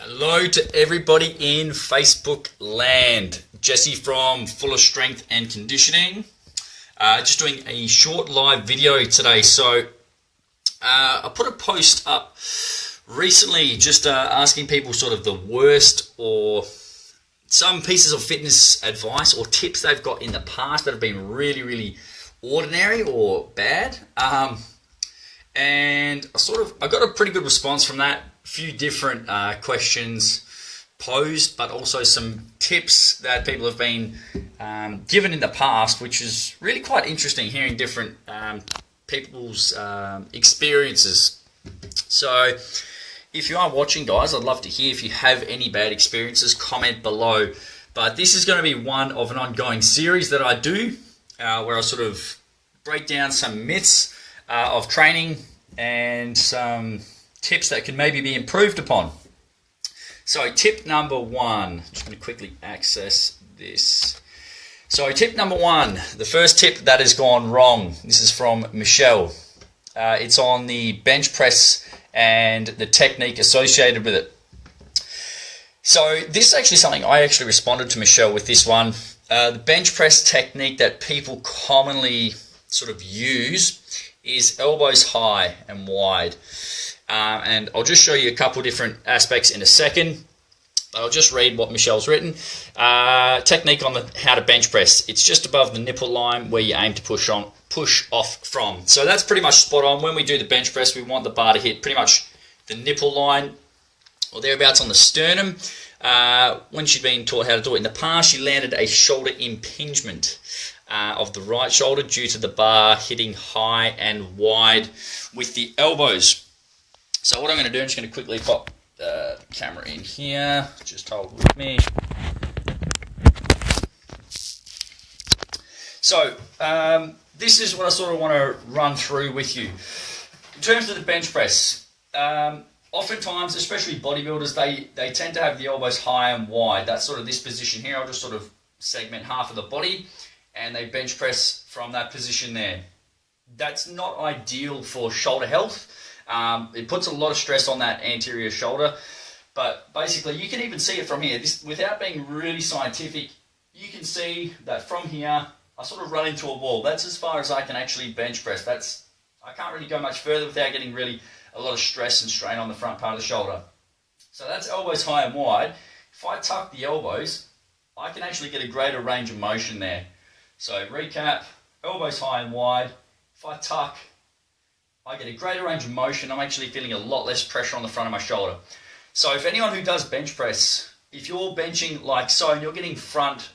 Hello to everybody in Facebook land. Jesse from Fulla Strength and Conditioning. Just doing a short live video today. So I put a post up recently just asking people sort of the worst or some pieces of fitness advice or tips they've got in the past that have been really ordinary or bad. And I got a pretty good response from that. A few different questions posed, but also some tips that people have been given in the past, which is really quite interesting, hearing different people's experiences. So if you are watching, guys, I'd love to hear if you have any bad experiences. Comment below. But this is going to be one of an ongoing series that I do where I sort of break down some myths of training and some tips that can maybe be improved upon. So tip number one, just going to quickly access this. So tip number one, the first tip that has gone wrong. This is from Michelle. It's on the bench press and the technique associated with it. So this is actually something I actually responded to Michelle with this one. The bench press technique that people commonly sort of use is elbows high and wide. And I'll just show you a couple different aspects in a second, but I'll just read what Michelle's written. Technique on how to bench press. It's just above the nipple line where you aim to push off from. So that's pretty much spot on. When we do the bench press, we want the bar to hit pretty much the nipple line or thereabouts on the sternum. When she'd been taught how to do it in the past, she landed a shoulder impingement of the right shoulder due to the bar hitting high and wide with the elbows. So what I'm going to do, I'm just going to quickly pop the camera in here. Just hold with me. So this is what I sort of want to run through with you. In terms of the bench press, oftentimes, especially bodybuilders, they tend to have the elbows high and wide. That's sort of this position here. I'll just sort of segment half of the body, and they bench press from that position there. That's not ideal for shoulder health. It puts a lot of stress on that anterior shoulder, but basically you can even see it from here. This, without being really scientific, you can see that from here I sort of run into a wall. That's as far as I can actually bench press. I can't really go much further without getting really a lot of stress and strain on the front part of the shoulder. So that's elbows high and wide. If I tuck the elbows, I can actually get a greater range of motion there. So recap, elbows high and wide. If I tuck, I get a greater range of motion. I'm actually feeling a lot less pressure on the front of my shoulder. So if anyone who does bench press, if you're benching like so and you're getting front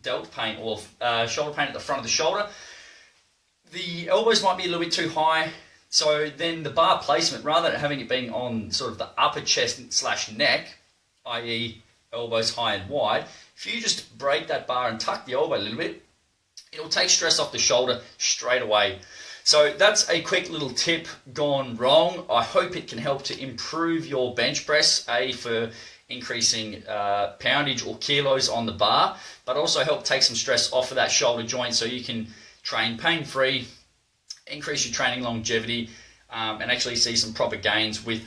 delt pain or shoulder pain at the front of the shoulder, the elbows might be a little bit too high. So then the bar placement, rather than having it being on sort of the upper chest / neck, i.e. elbows high and wide, if you just break that bar and tuck the elbow a little bit, it'll take stress off the shoulder straight away. So that's a quick little tip gone wrong. I hope it can help to improve your bench press, for increasing poundage or kilos on the bar, but also help take some stress off of that shoulder joint so you can train pain-free, increase your training longevity, and actually see some proper gains with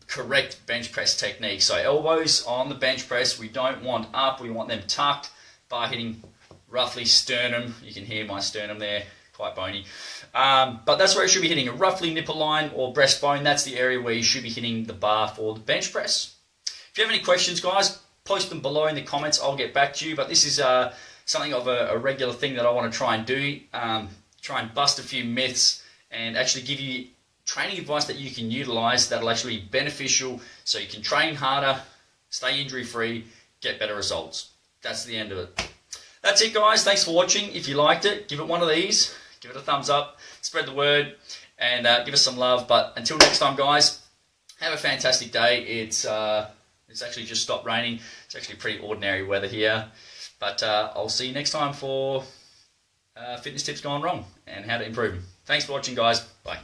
correct bench press technique. So elbows on the bench press, we don't want up, we want them tucked, bar hitting roughly sternum. You can hear my sternum there, quite bony. But that's where it should be hitting, a roughly nipple line or breastbone. That's the area where you should be hitting the bar for the bench press. If you have any questions, guys, post them below in the comments. I'll get back to you. But this is something of a regular thing that I want to try and do. Try and bust a few myths and actually give you training advice that you can utilize that'll actually be beneficial so you can train harder, stay injury-free, get better results. That's the end of it. That's it, guys. Thanks for watching. If you liked it, give it one of these. Give it a thumbs up, spread the word, and give us some love. But until next time, guys, have a fantastic day. It's actually just stopped raining. It's actually pretty ordinary weather here. But I'll see you next time for fitness tips gone wrong and how to improve them. Thanks for watching, guys. Bye.